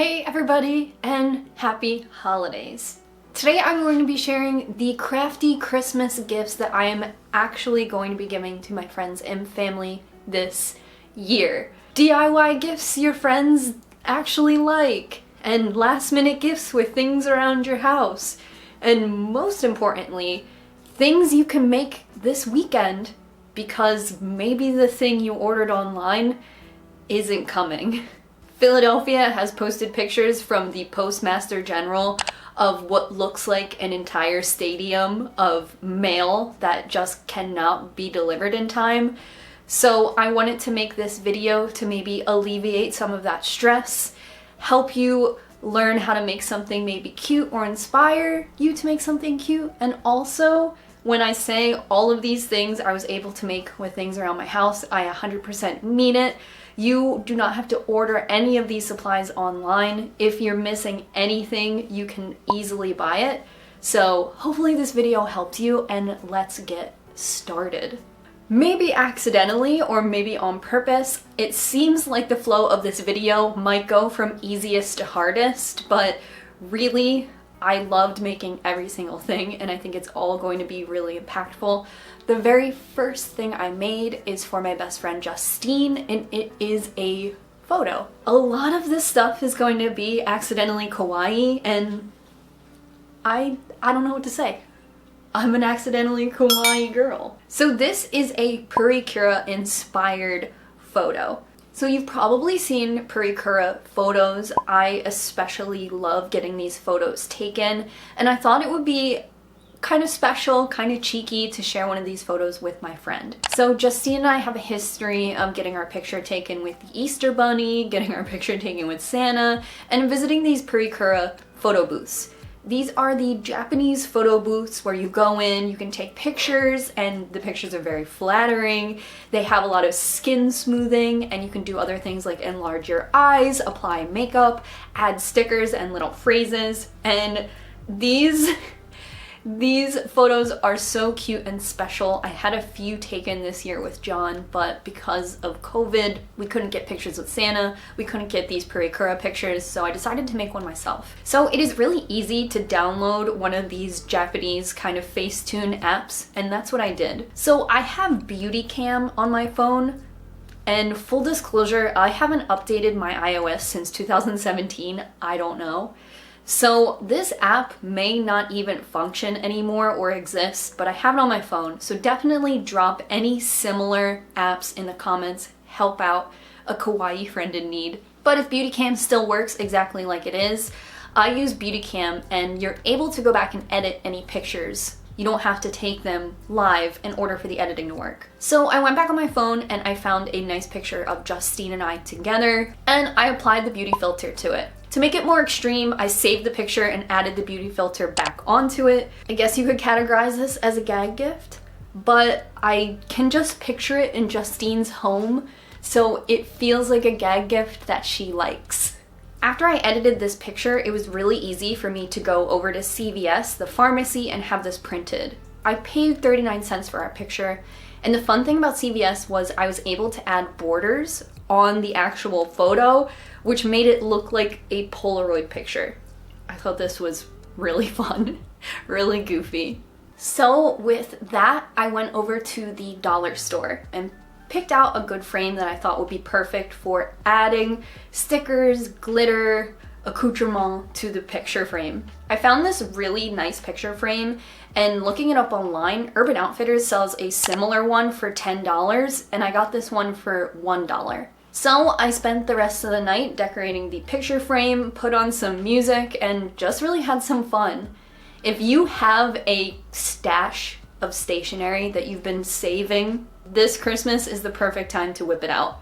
Hey everybody, and happy holidays. Today I'm going to be sharing the crafty Christmas gifts that I am actually going to be giving to my friends and family this year. DIY gifts your friends actually like, and last minute gifts with things around your house, and most importantly, things you can make this weekend because maybe the thing you ordered online isn't coming. Philadelphia has posted pictures from the Postmaster General of what looks like an entire stadium of mail that just cannot be delivered in time. So I wanted to make this video to maybe alleviate some of that stress, help you learn how to make something maybe cute or inspire you to make something cute. And also, when I say all of these things I was able to make with things around my house, I 100% mean it. You do not have to order any of these supplies online. If you're missing anything, you can easily buy it. So hopefully this video helps you, and let's get started. Maybe accidentally or maybe on purpose, it seems like the flow of this video might go from easiest to hardest, but really, I loved making every single thing, and I think it's all going to be really impactful. The very first thing I made is for my best friend Justine, and it is a photo. A lot of this stuff is going to be accidentally kawaii, and I don't know what to say. I'm an accidentally kawaii girl. So this is a purikura inspired photo. So you've probably seen purikura photos. I especially love getting these photos taken, and I thought it would be kind of special, kind of cheeky to share one of these photos with my friend. So Justine and I have a history of getting our picture taken with the Easter Bunny, getting our picture taken with Santa, and visiting these purikura photo booths. These are the Japanese photo booths where you go in, you can take pictures, and the pictures are very flattering. They have a lot of skin smoothing, and you can do other things like enlarge your eyes, apply makeup, add stickers and little phrases. And these photos are so cute and special. I had a few taken this year with John, but because of COVID, we couldn't get pictures with Santa, we couldn't get these purikura pictures, so I decided to make one myself. So it is really easy to download one of these Japanese kind of Facetune apps, and that's what I did. So I have Beautycam on my phone, and full disclosure, I haven't updated my iOS since 2017, I don't know. So this app may not even function anymore or exist, but I have it on my phone, so definitely drop any similar apps in the comments, help out a kawaii friend in need. But if Beautycam still works exactly like it is, I use Beautycam, and you're able to go back and edit any pictures. You don't have to take them live in order for the editing to work. So I went back on my phone and I found a nice picture of Justine and I together, and I applied the beauty filter to it. To make it more extreme, I saved the picture and added the beauty filter back onto it. I guess you could categorize this as a gag gift, but I can just picture it in Justine's home, so it feels like a gag gift that she likes. After I edited this picture, it was really easy for me to go over to CVS, the pharmacy, and have this printed. I paid 39 cents for our picture, and the fun thing about CVS was I was able to add borders on the actual photo, which made it look like a Polaroid picture. I thought this was really fun, really goofy. So with that, I went over to the dollar store and picked out a good frame that I thought would be perfect for adding stickers, glitter, accoutrement to the picture frame. I found this really nice picture frame, and looking it up online, Urban Outfitters sells a similar one for $10, and I got this one for $1. So I spent the rest of the night decorating the picture frame, put on some music, and just really had some fun. If you have a stash of stationery that you've been saving, this Christmas is the perfect time to whip it out.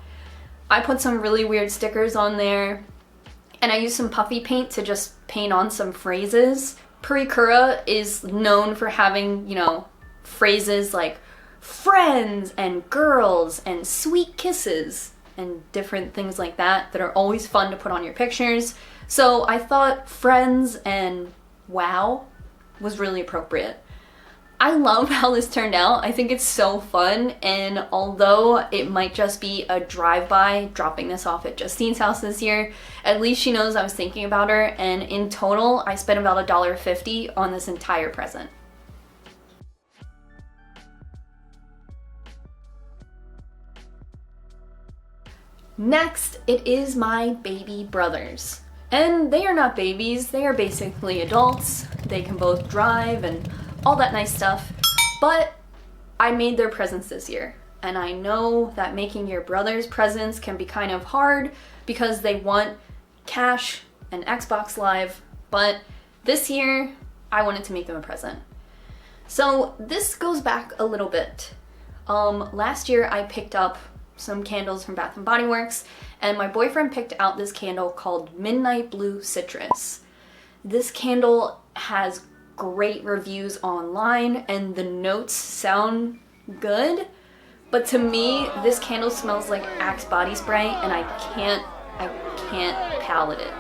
I put some really weird stickers on there, and I used some puffy paint to just paint on some phrases. Purikura is known for having, phrases like friends and girls and sweet kisses and different things like that that are always fun to put on your pictures. So I thought friends and wow was really appropriate. I I love how this turned out. I think it's so fun, and although it might just be a drive-by dropping this off at Justine's house this year, at least she knows I was thinking about her, and in total I spent about $1.50 on this entire present. Next, it is my baby brothers. And they are not babies, they are basically adults. They can both drive and all that nice stuff. But I made their presents this year. And I know that making your brothers presents can be kind of hard because they want cash and Xbox Live. But this year, I wanted to make them a present. So this goes back a little bit. Last year I picked up some candles from Bath & Body Works, and my boyfriend picked out this candle called Midnight Blue Citrus. This candle has great reviews online and the notes sound good, but to me this candle smells like Axe body spray and I can't palate it.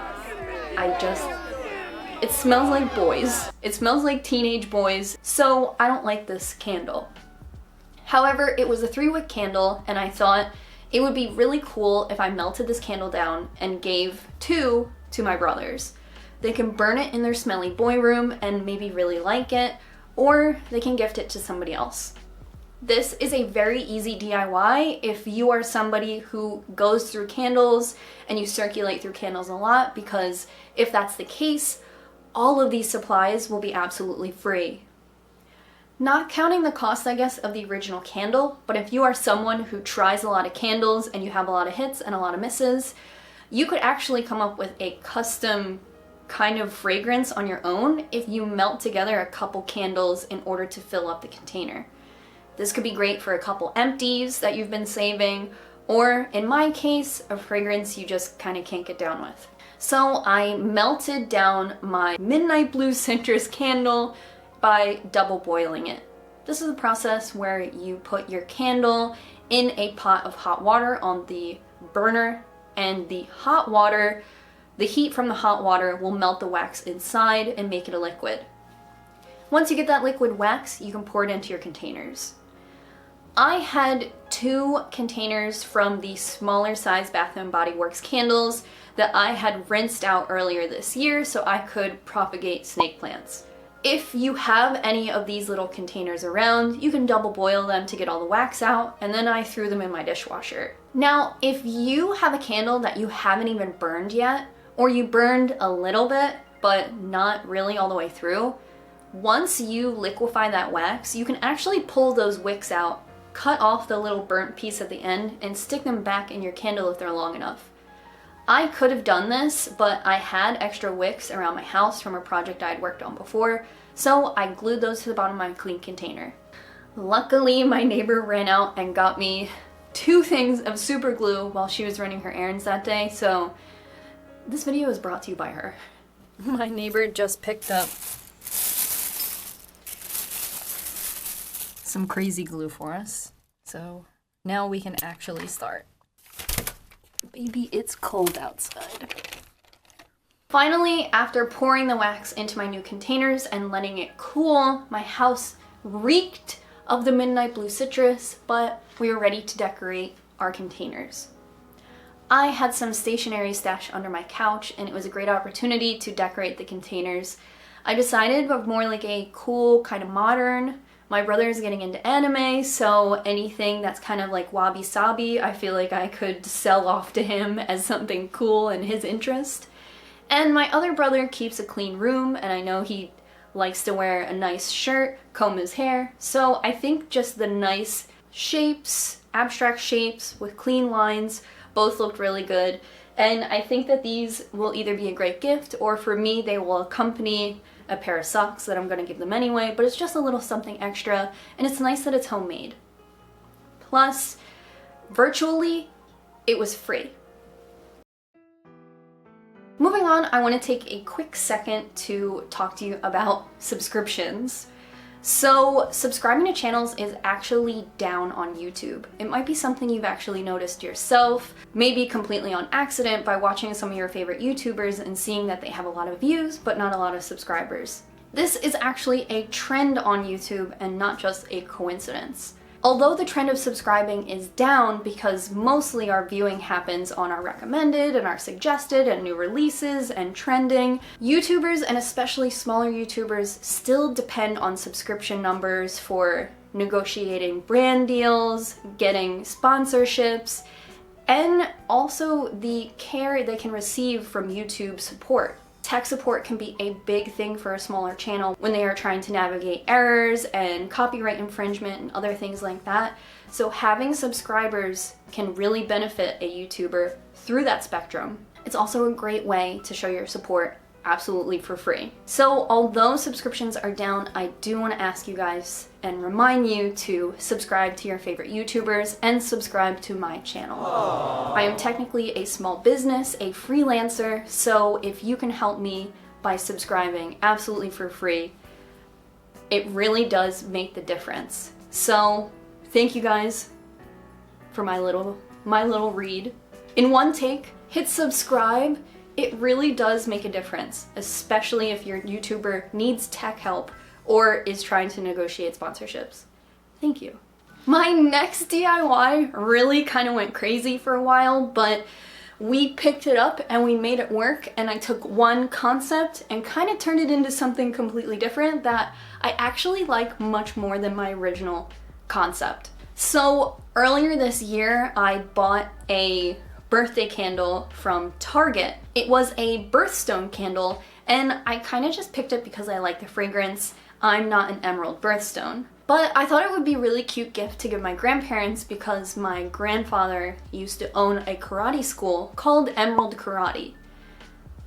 It smells like boys. It smells like teenage boys, so I don't like this candle. However, it was a 3-wick candle, and I thought it would be really cool if I melted this candle down and gave 2 to my brothers. They can burn it in their smelly boy room and maybe really like it, or they can gift it to somebody else. This is a very easy DIY if you are somebody who goes through candles and you circulate through candles a lot, because if that's the case, all of these supplies will be absolutely free. Not counting the cost, I guess, of the original candle, but if you are someone who tries a lot of candles and you have a lot of hits and a lot of misses, you could actually come up with a custom kind of fragrance on your own if you melt together a couple candles in order to fill up the container. This could be great for a couple empties that you've been saving, or in my case, a fragrance you just kind of can't get down with. So I melted down my Midnight Blue Citrus candle by double boiling it. This is a process where you put your candle in a pot of hot water on the burner, and the heat from the hot water will melt the wax inside and make it a liquid. Once you get that liquid wax, you can pour it into your containers. I had 2 containers from the smaller size Bath & Body Works candles that I had rinsed out earlier this year so I could propagate snake plants. If you have any of these little containers around, you can double boil them to get all the wax out, and then I threw them in my dishwasher. Now, if you have a candle that you haven't even burned yet, or you burned a little bit, but not really all the way through, once you liquefy that wax, you can actually pull those wicks out, cut off the little burnt piece at the end, and stick them back in your candle if they're long enough. I could have done this, but I had extra wicks around my house from a project I had worked on before, so I glued those to the bottom of my clean container. Luckily, my neighbor ran out and got me 2 things of super glue while she was running her errands that day, so this video is brought to you by her. My neighbor just picked up some crazy glue for us, so now we can actually start. Baby, it's cold outside. Finally, after pouring the wax into my new containers and letting it cool, my house reeked of the Midnight Blue Citrus, but we were ready to decorate our containers. I had some stationery stashed under my couch, and it was a great opportunity to decorate the containers. I decided of more like a cool, kind of modern. My brother is getting into anime, so anything that's kind of like wabi-sabi, I feel like I could sell off to him as something cool in his interest. And my other brother keeps a clean room, and I know he likes to wear a nice shirt, comb his hair, so I think just the nice shapes, abstract shapes with clean lines, both looked really good. And I think that these will either be a great gift, or for me they will accompany a pair of socks that I'm going to give them anyway, but it's just a little something extra, and it's nice that it's homemade. Plus, virtually, it was free. Moving on, I want to take a quick second to talk to you about subscriptions. So, subscribing to channels is actually down on YouTube. It might be something you've actually noticed yourself, maybe completely on accident by watching some of your favorite YouTubers and seeing that they have a lot of views but not a lot of subscribers. This is actually a trend on YouTube and not just a coincidence. Although the trend of subscribing is down because mostly our viewing happens on our recommended and our suggested and new releases and trending, YouTubers and especially smaller YouTubers still depend on subscription numbers for negotiating brand deals, getting sponsorships, and also the care they can receive from YouTube support. Tech support can be a big thing for a smaller channel when they are trying to navigate errors and copyright infringement and other things like that. So having subscribers can really benefit a YouTuber through that spectrum. It's also a great way to show your support absolutely for free. So although subscriptions are down, I do want to ask you guys and remind you to subscribe to your favorite YouTubers and subscribe to my channel. Aww. I am technically a small business, a freelancer, so if you can help me by subscribing absolutely for free, it really does make the difference. So thank you guys for my little read. In one take, hit subscribe. It really does make a difference, especially if your YouTuber needs tech help or is trying to negotiate sponsorships. Thank you. My next DIY really kind of went crazy for a while, but we picked it up and we made it work, and I took one concept and kind of turned it into something completely different that I actually like much more than my original concept. So earlier this year, I bought a birthday candle from Target. It was a birthstone candle, and I kind of just picked it because I like the fragrance. I'm not an emerald birthstone, but I thought it would be a really cute gift to give my grandparents because my grandfather used to own a karate school called Emerald Karate.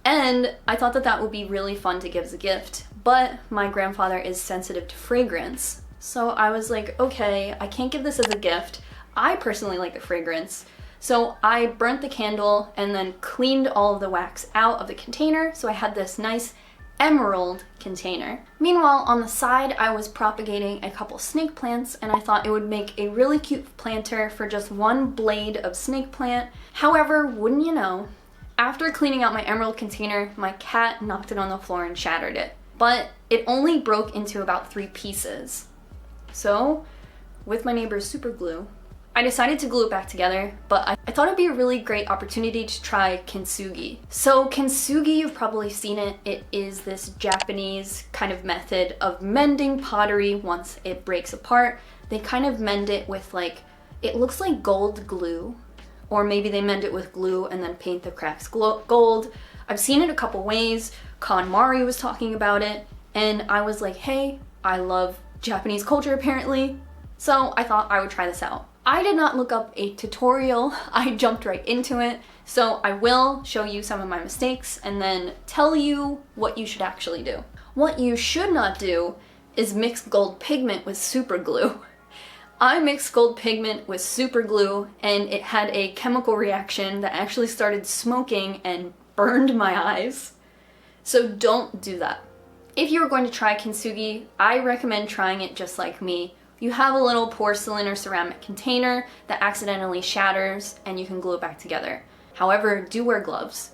And I thought that that would be really fun to give as a gift, but my grandfather is sensitive to fragrance. So I was like, okay, I can't give this as a gift. I personally like the fragrance. So I burnt the candle and then cleaned all of the wax out of the container, so I had this nice emerald container. Meanwhile, on the side, I was propagating a couple snake plants, and I thought it would make a really cute planter for just one blade of snake plant. However, wouldn't you know, after cleaning out my emerald container, my cat knocked it on the floor and shattered it. But it only broke into about 3 pieces. So, with my neighbor's super glue, I decided to glue it back together, but I thought it'd be a really great opportunity to try kintsugi. So kintsugi, you've probably seen it. It is this Japanese kind of method of mending pottery once it breaks apart. They kind of mend it with it looks like gold glue, or maybe they mend it with glue and then paint the cracks gold. I've seen it a couple ways. KonMari was talking about it, and I was like, hey, I love Japanese culture apparently, so I thought I would try this out. I did not look up a tutorial, I jumped right into it, so I will show you some of my mistakes and then tell you what you should actually do. What you should not do is mix gold pigment with super glue. I mixed gold pigment with super glue and it had a chemical reaction that actually started smoking and burned my eyes. So don't do that. If you're going to try kintsugi, I recommend trying it just like me. You have a little porcelain or ceramic container that accidentally shatters and you can glue it back together. However, do wear gloves.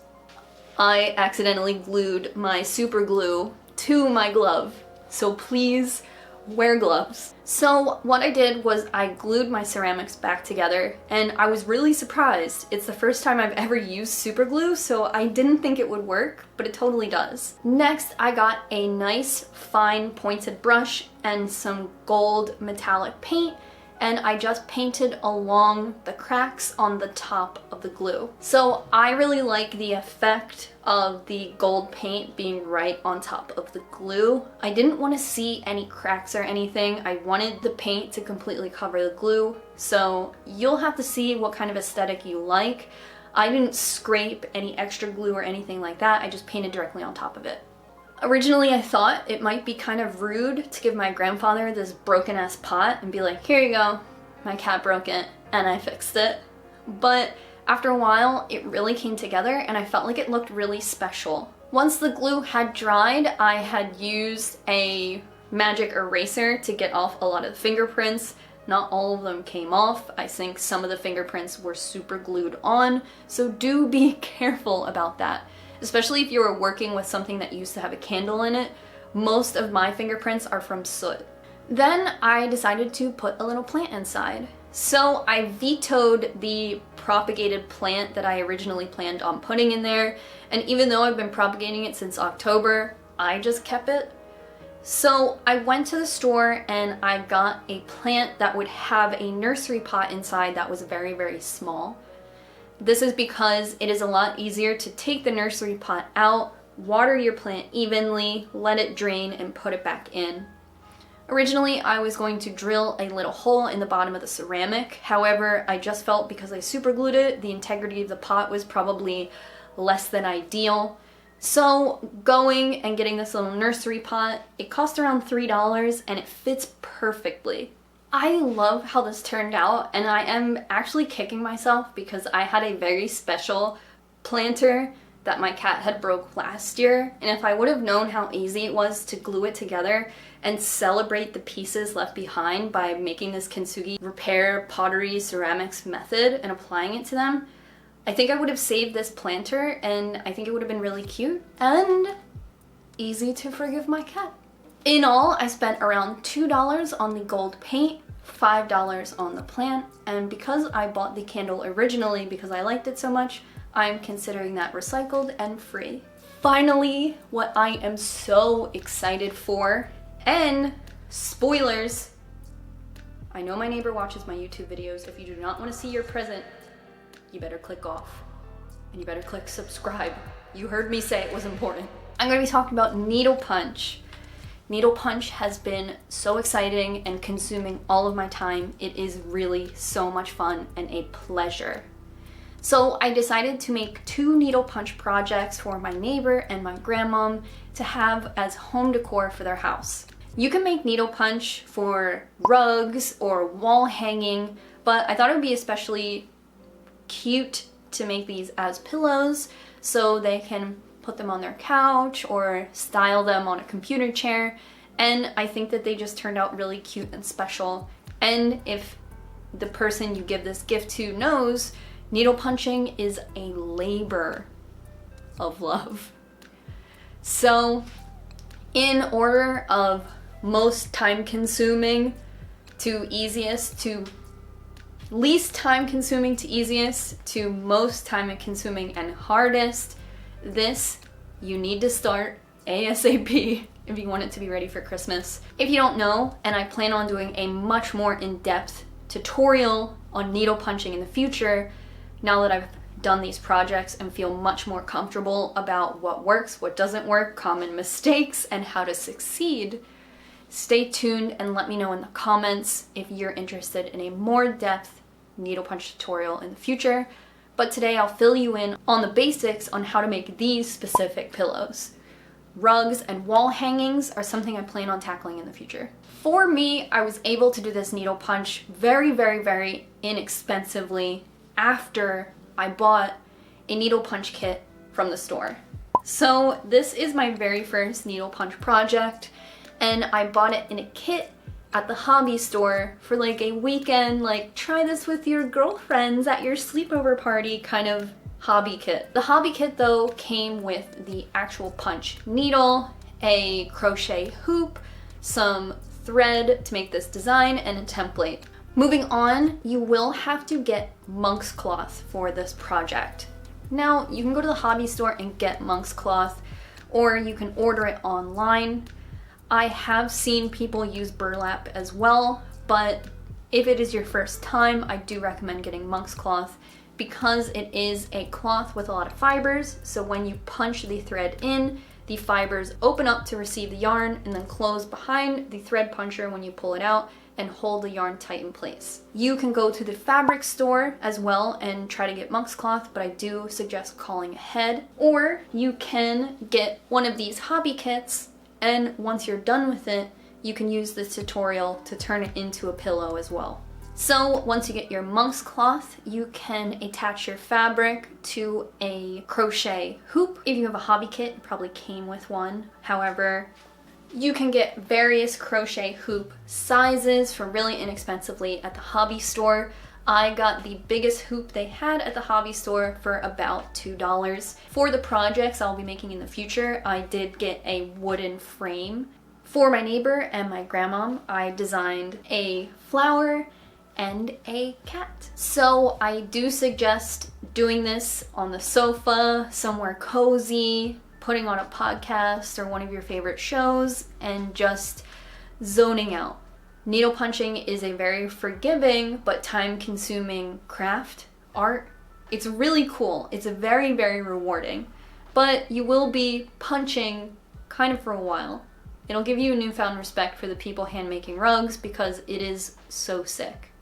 I accidentally glued my super glue to my glove, so please wear gloves. So what I did was I glued my ceramics back together, and I was really surprised. It's the first time I've ever used super glue, so I didn't think it would work, but it totally does. Next, I got a nice fine pointed brush and some gold metallic paint, and I just painted along the cracks on the top of the glue. So I really like the effect of the gold paint being right on top of the glue. I didn't want to see any cracks or anything. I wanted the paint to completely cover the glue, so you'll have to see what kind of aesthetic you like. I didn't scrape any extra glue or anything like that. I just painted directly on top of it. Originally, I thought it might be kind of rude to give my grandfather this broken-ass pot and be like, here you go, my cat broke it, and I fixed it. But after a while, it really came together and I felt like it looked really special. Once the glue had dried, I had used a magic eraser to get off a lot of the fingerprints. Not all of them came off. I think some of the fingerprints were super glued on, so do be careful about that. Especially if you were working with something that used to have a candle in it, most of my fingerprints are from soot. Then I decided to put a little plant inside. So I vetoed the propagated plant that I originally planned on putting in there, and even though I've been propagating it since October, I just kept it. So I went to the store and I got a plant that would have a nursery pot inside that was very, very small. This is because it is a lot easier to take the nursery pot out, water your plant evenly, let it drain, and put it back in. Originally, I was going to drill a little hole in the bottom of the ceramic. However, I just felt because I super glued it, the integrity of the pot was probably less than ideal. So going and getting this little nursery pot, it cost around $3 and it fits perfectly. I love how this turned out, and I am actually kicking myself because I had a very special planter that my cat had broke last year, and if I would have known how easy it was to glue it together and celebrate the pieces left behind by making this kintsugi repair pottery ceramics method and applying it to them, I think I would have saved this planter, and I think it would have been really cute and easy to forgive my cat. In all, I spent around $2 on the gold paint, $5 on the plant, and because I bought the candle originally because I liked it so much, I'm considering that recycled and free. Finally, what I am so excited for, and spoilers, I know my neighbor watches my YouTube videos. If you do not want to see your present, you better click off, and you better click subscribe. You heard me say it was important. I'm going to be talking about needle punch. Needle punch has been so exciting and consuming all of my time. It is really so much fun and a pleasure. So I decided to make 2 needle punch projects for my neighbor and my grandmom to have as home decor for their house. You can make needle punch for rugs or wall hanging, but I thought it would be especially cute to make these as pillows so they can put them on their couch or style them on a computer chair, and I think that they just turned out really cute and special. And if the person you give this gift to knows, needle punching is a labor of love. So in order of most time consuming to easiest to least time consuming to easiest to most time consuming and hardest, this you need to start ASAP if you want it to be ready for Christmas. If you don't know, and I plan on doing a much more in-depth tutorial on needle punching in the future, now that I've done these projects and feel much more comfortable about what works, what doesn't work, common mistakes, and how to succeed, stay tuned and let me know in the comments if you're interested in a more depth needle punch tutorial in the future. But today I'll fill you in on the basics on how to make these specific pillows. Rugs and wall hangings are something I plan on tackling in the future. For me, I was able to do this needle punch very, very, very inexpensively after I bought a needle punch kit from the store. So this is my very first needle punch project, and I bought it in a kit at the hobby store for like a weekend, like try this with your girlfriends at your sleepover party kind of hobby kit. The hobby kit though came with the actual punch needle, a crochet hoop, some thread to make this design, and a template. Moving on, you will have to get monk's cloth for this project. Now, you can go to the hobby store and get monk's cloth, or you can order it online. I have seen people use burlap as well, but if it is your first time, I do recommend getting monk's cloth because it is a cloth with a lot of fibers, so when you punch the thread in, the fibers open up to receive the yarn and then close behind the thread puncher when you pull it out and hold the yarn tight in place. You can go to the fabric store as well and try to get monk's cloth, but I do suggest calling ahead. Or you can get one of these hobby kits, and once you're done with it, you can use this tutorial to turn it into a pillow as well. So once you get your monk's cloth, you can attach your fabric to a crochet hoop. If you have a hobby kit, it probably came with one. However, you can get various crochet hoop sizes for really inexpensively at the hobby store. I got the biggest hoop they had at the hobby store for about $2. For the projects I'll be making in the future, I did get a wooden frame. For my neighbor and my grandmom, I designed a flower and a cat. So I do suggest doing this on the sofa, somewhere cozy, putting on a podcast or one of your favorite shows, and just zoning out. Needle punching is a very forgiving but time-consuming craft, art. It's really cool. It's very, very rewarding. But you will be punching kind of for a while. It'll give you a newfound respect for the people hand-making rugs because it is so sick.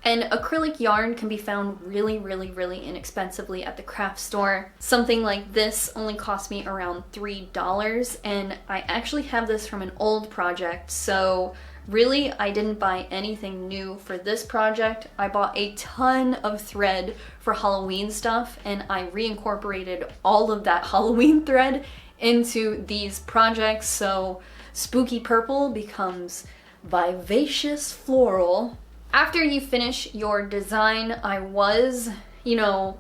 And acrylic yarn can be found really, really, really inexpensively at the craft store. Something like this only cost me around $3, and I actually have this from an old project, so really I didn't buy anything new for this project. I bought a ton of thread for Halloween stuff, and I reincorporated all of that Halloween thread into these projects, so spooky purple becomes vivacious floral. After you finish your design, I was,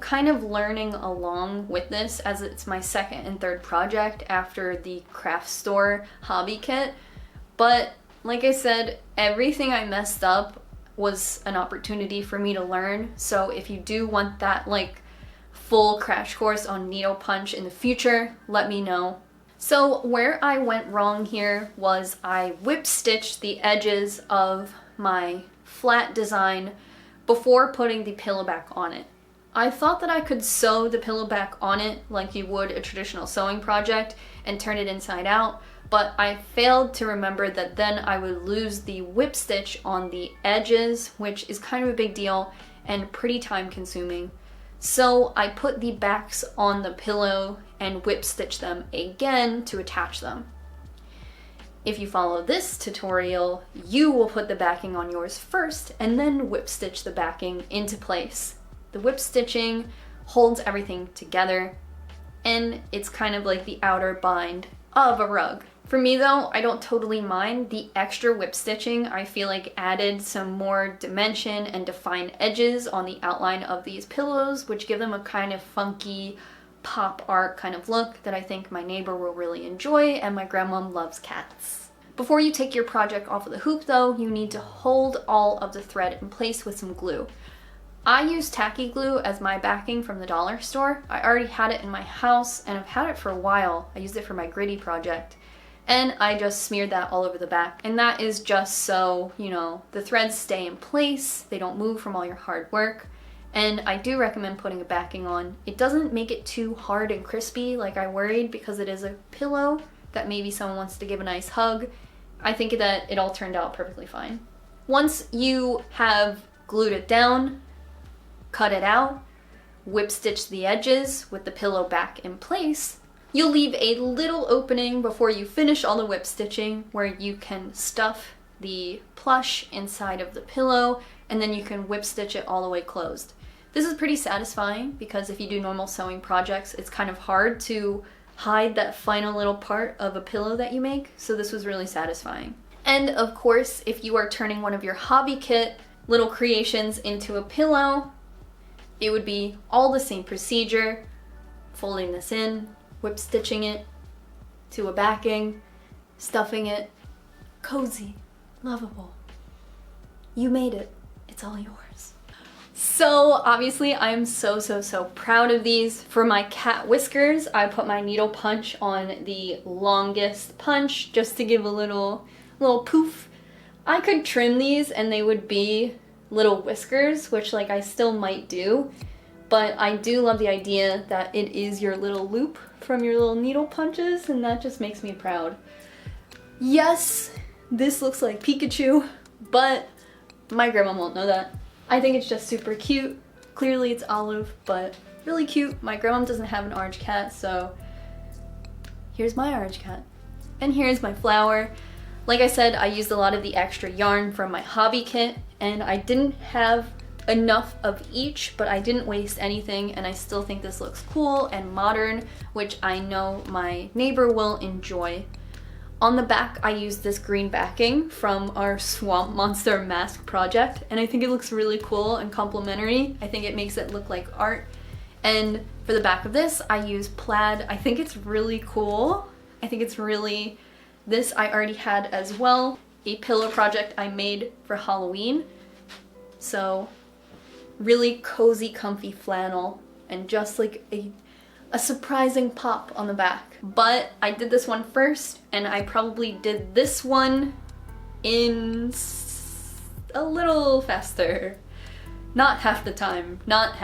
kind of learning along with this as it's my second and third project after the craft store hobby kit. But like I said, everything I messed up was an opportunity for me to learn. So if you do want that full crash course on needle punch in the future, let me know. So where I went wrong here was I whip stitched the edges of my flat design before putting the pillow back on it. I thought that I could sew the pillow back on it like you would a traditional sewing project and turn it inside out, but I failed to remember that then I would lose the whip stitch on the edges, which is kind of a big deal and pretty time consuming. So I put the backs on the pillow and whip stitch them again to attach them. If you follow this tutorial, you will put the backing on yours first and then whip stitch the backing into place. The whip stitching holds everything together, and it's kind of like the outer bind of a rug. For me though, I don't totally mind the extra whip stitching. I feel like added some more dimension and defined edges on the outline of these pillows, which give them a kind of funky pop art kind of look that I think my neighbor will really enjoy, and my grandmom loves cats. Before you take your project off of the hoop though, you need to hold all of the thread in place with some glue. I use tacky glue as my backing from the dollar store. I already had it in my house and I've had it for a while. I used it for my gritty project, and I just smeared that all over the back. And that is just so, the threads stay in place, they don't move from all your hard work. And I do recommend putting a backing on. It doesn't make it too hard and crispy like I worried, because it is a pillow that maybe someone wants to give a nice hug. I think that it all turned out perfectly fine. Once you have glued it down, cut it out, whip stitch the edges with the pillow back in place, you'll leave a little opening before you finish all the whip stitching where you can stuff the plush inside of the pillow, and then you can whip stitch it all the way closed. This is pretty satisfying because if you do normal sewing projects, it's kind of hard to hide that final little part of a pillow that you make, so this was really satisfying. And of course, if you are turning one of your hobby kit little creations into a pillow, it would be all the same procedure, folding this in, whip stitching it to a backing, stuffing it, cozy, lovable. You made it, it's all yours. So obviously I'm so proud of these. For my cat whiskers, I put my needle punch on the longest punch just to give a little poof. I could trim these and they would be little whiskers, which I still might do, but I do love the idea that it is your little loop from your little needle punches, and that just makes me proud. Yes, this looks like Pikachu, but my grandma won't know that. I think it's just super cute. Clearly it's olive, but really cute. My grandma doesn't have an orange cat, so here's my orange cat. And here's my flower. Like I said, I used a lot of the extra yarn from my hobby kit, and I didn't have enough of each, but I didn't waste anything, and I still think this looks cool and modern, which I know my neighbor will enjoy. On the back, I used this green backing from our Swamp Monster mask project, and I think it looks really cool and complimentary. I think it makes it look like art. And for the back of this, I use plaid. I think it's really cool. This I already had as well. A pillow project I made for Halloween. So really cozy, comfy flannel, and just like a surprising pop on the back. But I did this one first, and I probably did this one in a little faster. Not half the time, not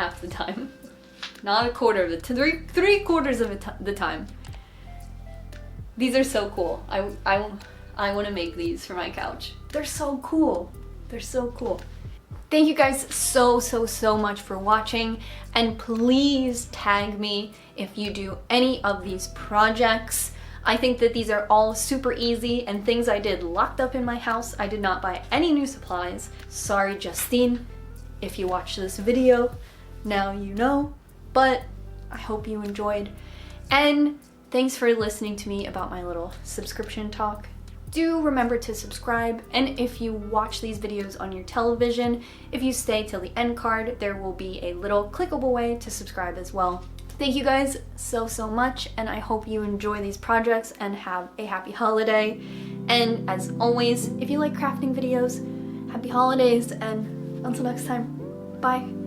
a quarter of the time, three quarters of the time. These are so cool. I want to make these for my couch. They're so cool. They're so cool. Thank you guys so much for watching, and please tag me if you do any of these projects. I think that these are all super easy and things I did locked up in my house. I did not buy any new supplies. Sorry, Justine, if you watch this video, now you know, but I hope you enjoyed. And thanks for listening to me about my little subscription talk. Do remember to subscribe, and if you watch these videos on your television, if you stay till the end card, there will be a little clickable way to subscribe as well. Thank you guys so much, and I hope you enjoy these projects and have a happy holiday. And as always, if you like crafting videos, happy holidays, and until next time, bye.